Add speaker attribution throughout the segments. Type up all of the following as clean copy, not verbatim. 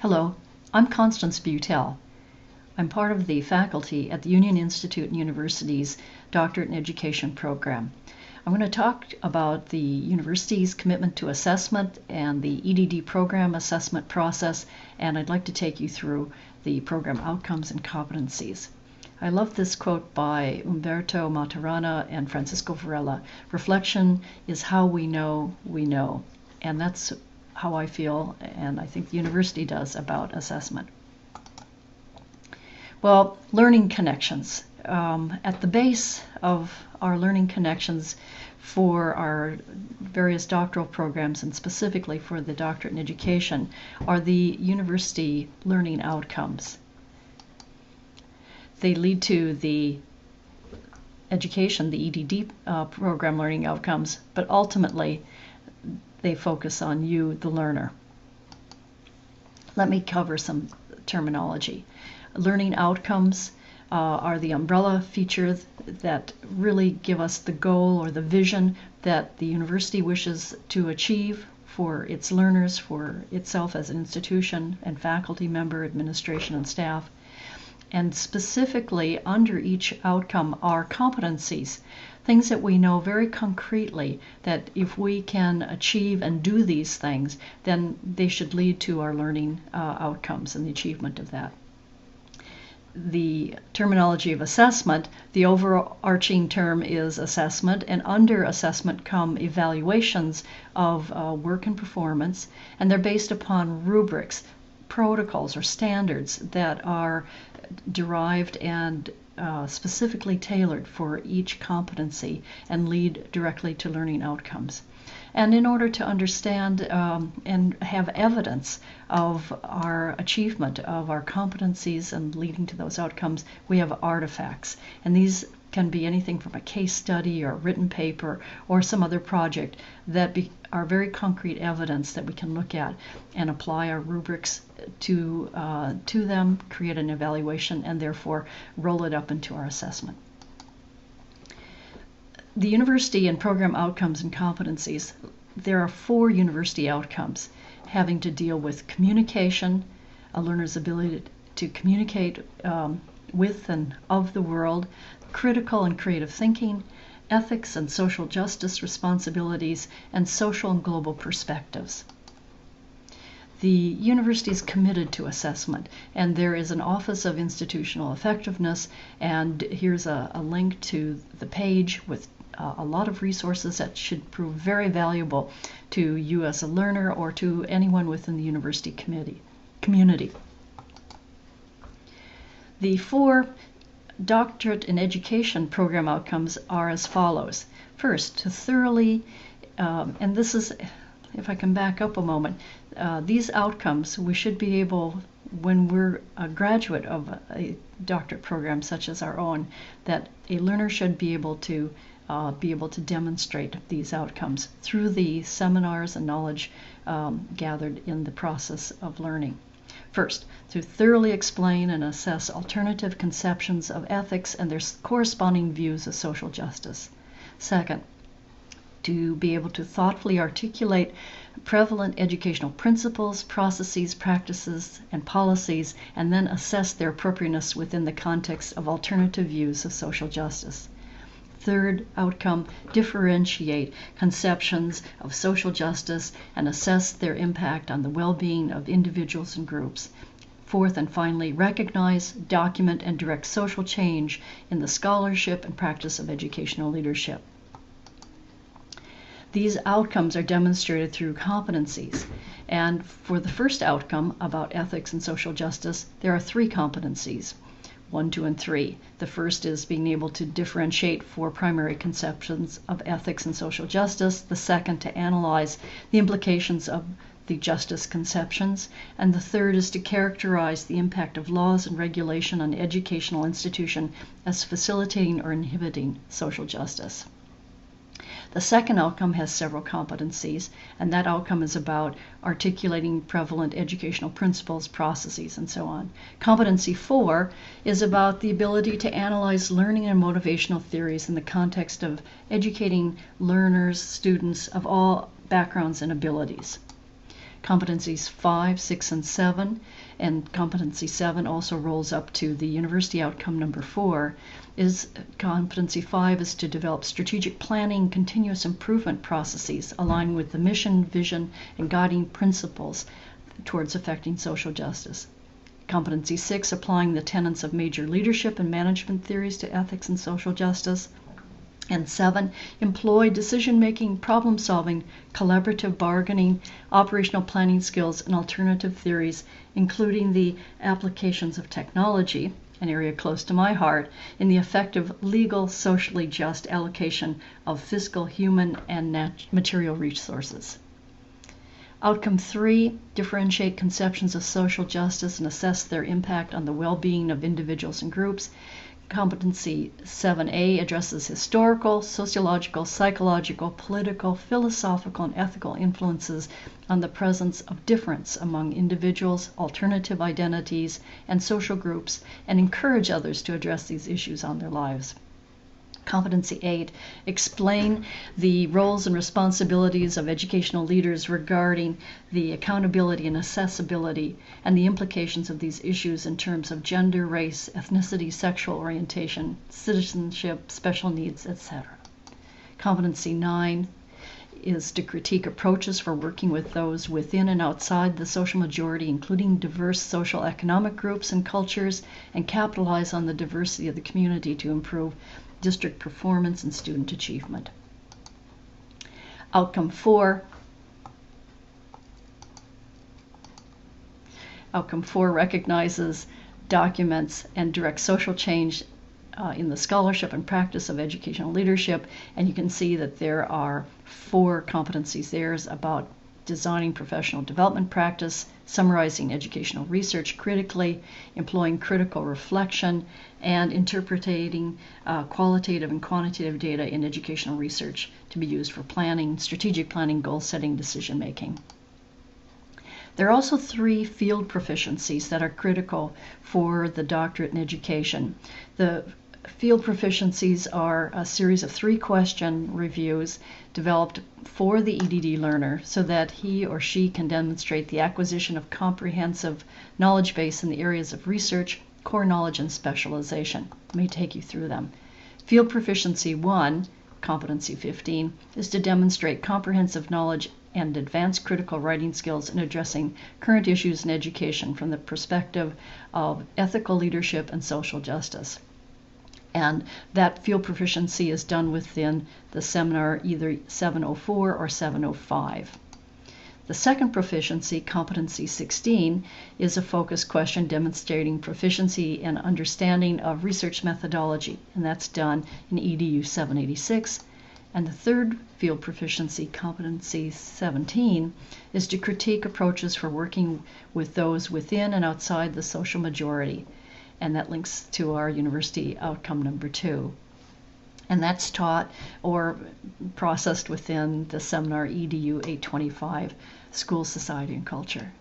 Speaker 1: Hello, I'm Constance Butel. I'm part of the faculty at the Union Institute and University's Doctorate in Education program. I'm going to talk about the university's commitment to assessment and the EdD program assessment process, and I'd like to take you through the program outcomes and competencies. I love this quote by Umberto Maturana and Francisco Varela. Reflection is how we know we know. And that's how I feel, and I think the university does, about assessment. Well, learning connections. At the base of our learning connections for our various doctoral programs, and specifically for the doctorate in education, are the university learning outcomes. They lead to the education, the EdD program learning outcomes, but ultimately they focus on you, the learner. Let me cover some terminology. Learning outcomes are the umbrella features that really give us the goal or the vision that the university wishes to achieve for its learners, for itself as an institution and faculty member, administration, and staff. And specifically under each outcome are competencies, things that we know very concretely that if we can achieve and do these things, then they should lead to our learning outcomes and the achievement of that. The terminology of assessment, the overarching term is assessment, and under assessment come evaluations of work and performance, and they're based upon rubrics, protocols, or standards that are derived and specifically tailored for each competency and lead directly to learning outcomes. And in order to understand and have evidence of our achievement of our competencies and leading to those outcomes, we have artifacts. And these can be anything from a case study or a written paper or some other project that are very concrete evidence that we can look at and apply our rubrics to them, create an evaluation, and therefore roll it up into our assessment. The university and program outcomes and competencies, there are 4 university outcomes having to deal with communication, a learner's ability to communicate with and of the world, critical and creative thinking, ethics and social justice responsibilities, and social and global perspectives. The university is committed to assessment, and there is an Office of Institutional Effectiveness, and here's a link to the page with a lot of resources that should prove very valuable to you as a learner or to anyone within the university community. The 4 doctorate in education program outcomes are as follows. First, to thoroughly, and this is, if I can back up a moment, these outcomes we should be able, when we're a graduate of a doctorate program such as our own, that a learner should be able to demonstrate these outcomes through the seminars and knowledge gathered in the process of learning. First, to thoroughly explain and assess alternative conceptions of ethics and their corresponding views of social justice. Second, to be able to thoughtfully articulate prevalent educational principles, processes, practices, and policies, and then assess their appropriateness within the context of alternative views of social justice. Third outcome, differentiate conceptions of social justice and assess their impact on the well-being of individuals and groups. Fourth and finally, recognize, document, and direct social change in the scholarship and practice of educational leadership. These outcomes are demonstrated through competencies. And for the first outcome about ethics and social justice, there are 3 competencies. 1, 2, and 3. The first is being able to differentiate 4 primary conceptions of ethics and social justice. The second, to analyze the implications of the justice conceptions. And the third is to characterize the impact of laws and regulation on educational institution as facilitating or inhibiting social justice. The second outcome has several competencies, and that outcome is about articulating prevalent educational principles, processes, and so on. Competency 4 is about the ability to analyze learning and motivational theories in the context of educating learners, students of all backgrounds and abilities. Competencies 5, 6, and 7, and competency 7 also rolls up to the university outcome number 4, is competency 5 is to develop strategic planning, continuous improvement processes aligning with the mission, vision, and guiding principles towards affecting social justice. Competency 6, applying the tenets of major leadership and management theories to ethics and social justice. And 7, employ decision-making, problem-solving, collaborative bargaining, operational planning skills, and alternative theories, including the applications of technology, an area close to my heart, in the effective, legal, socially just allocation of physical, human, and material resources. Outcome 3, differentiate conceptions of social justice and assess their impact on the well-being of individuals and groups. Competency 7A addresses historical, sociological, psychological, political, philosophical, and ethical influences on the presence of difference among individuals, alternative identities, and social groups, and encourage others to address these issues on their lives. Competency 8, explain the roles and responsibilities of educational leaders regarding the accountability and accessibility and the implications of these issues in terms of gender, race, ethnicity, sexual orientation, citizenship, special needs, etc. Competency 9 is to critique approaches for working with those within and outside the social majority, including diverse social economic groups and cultures, and capitalize on the diversity of the community to improve district performance and student achievement. Outcome 4 recognizes, documents, and directs social change in the scholarship and practice of educational leadership, and you can see that there are 4 competencies there about designing professional development practice, summarizing educational research critically, employing critical reflection, and interpreting qualitative and quantitative data in educational research to be used for planning, strategic planning, goal setting, decision making. There are also 3 field proficiencies that are critical for the doctorate in education. The field proficiencies are a series of 3 question reviews developed for the EdD learner so that he or she can demonstrate the acquisition of comprehensive knowledge base in the areas of research, core knowledge, and specialization. Let me take you through them. Field proficiency 1, competency 15, is to demonstrate comprehensive knowledge and advanced critical writing skills in addressing current issues in education from the perspective of ethical leadership and social justice. And that field proficiency is done within the seminar either 704 or 705. The second proficiency, competency 16, is a focus question demonstrating proficiency and understanding of research methodology, and that's done in EDU 786. And the third field proficiency, competency 17, is to critique approaches for working with those within and outside the social majority. And that links to our university outcome number 2. And that's taught or processed within the seminar EDU 825, School, Society, and Culture.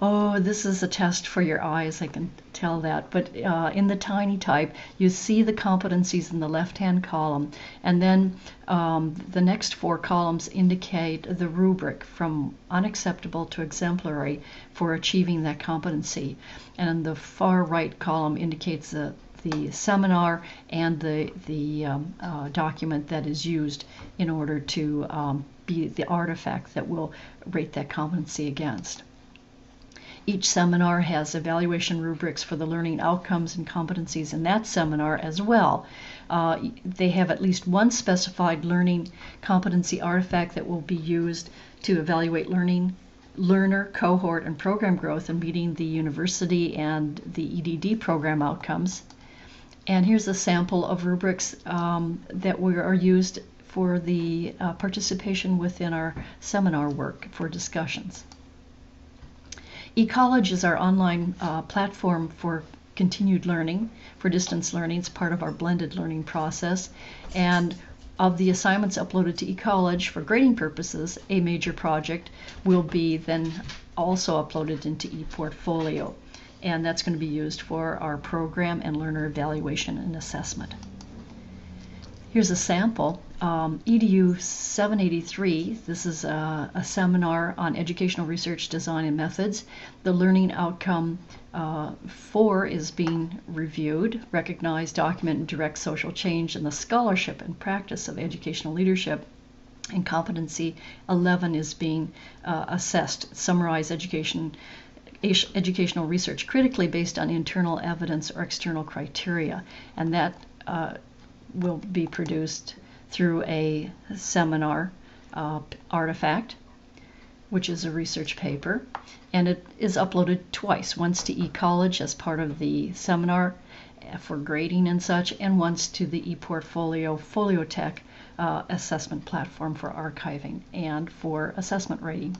Speaker 1: Oh, this is a test for your eyes, I can tell that. But in the tiny type, you see the competencies in the left-hand column, and then the next 4 columns indicate the rubric from unacceptable to exemplary for achieving that competency. And the far right column indicates the seminar and the document that is used in order to be the artifact that will rate that competency against. Each seminar has evaluation rubrics for the learning outcomes and competencies in that seminar as well. They have at least one specified learning competency artifact that will be used to evaluate learner, cohort, and program growth in meeting the university and the EdD program outcomes. And here's a sample of rubrics that are used for the participation within our seminar work for discussions. eCollege is our online platform for continued learning, for distance learning. It's part of our blended learning process. And of the assignments uploaded to eCollege for grading purposes, a major project will be then also uploaded into ePortfolio. And that's going to be used for our program and learner evaluation and assessment. Here's a sample. EDU 783, this is a seminar on educational research design and methods. The learning outcome 4 is being reviewed, recognize, document, and direct social change in the scholarship and practice of educational leadership. And competency 11 is being assessed, summarize educational research critically based on internal evidence or external criteria. And that will be produced through a seminar artifact, which is a research paper, and it is uploaded twice, once to eCollege as part of the seminar for grading and such, and once to the ePortfolio Foliotech assessment platform for archiving and for assessment rating.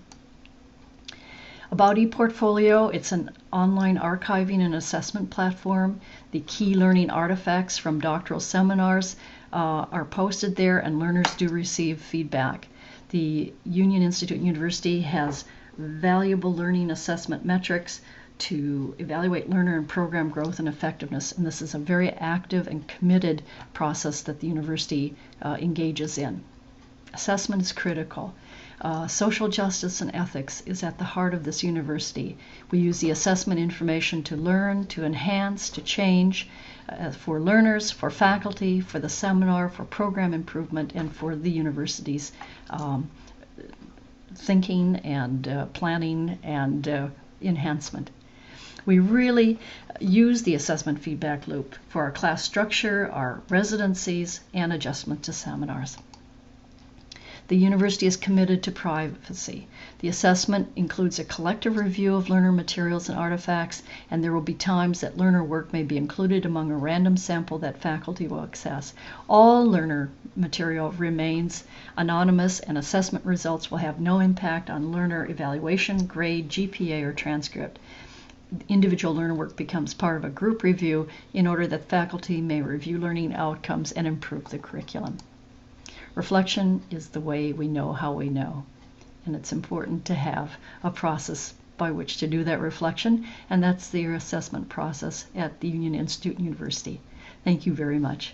Speaker 1: About ePortfolio, it's an online archiving and assessment platform. The key learning artifacts from doctoral seminars are posted there, and learners do receive feedback. The Union Institute University has valuable learning assessment metrics to evaluate learner and program growth and effectiveness, and this is a very active and committed process that the university engages in. Assessment is critical. Social justice and ethics is at the heart of this university. We use the assessment information to learn, to enhance, to change, for learners, for faculty, for the seminar, for program improvement, and for the university's thinking and planning and enhancement. We really use the assessment feedback loop for our class structure, our residencies, and adjustment to seminars. The university is committed to privacy. The assessment includes a collective review of learner materials and artifacts, and there will be times that learner work may be included among a random sample that faculty will access. All learner material remains anonymous, and assessment results will have no impact on learner evaluation, grade, GPA, or transcript. Individual learner work becomes part of a group review in order that faculty may review learning outcomes and improve the curriculum. Reflection is the way we know how we know, and it's important to have a process by which to do that reflection, and that's the assessment process at the Union Institute University. Thank you very much.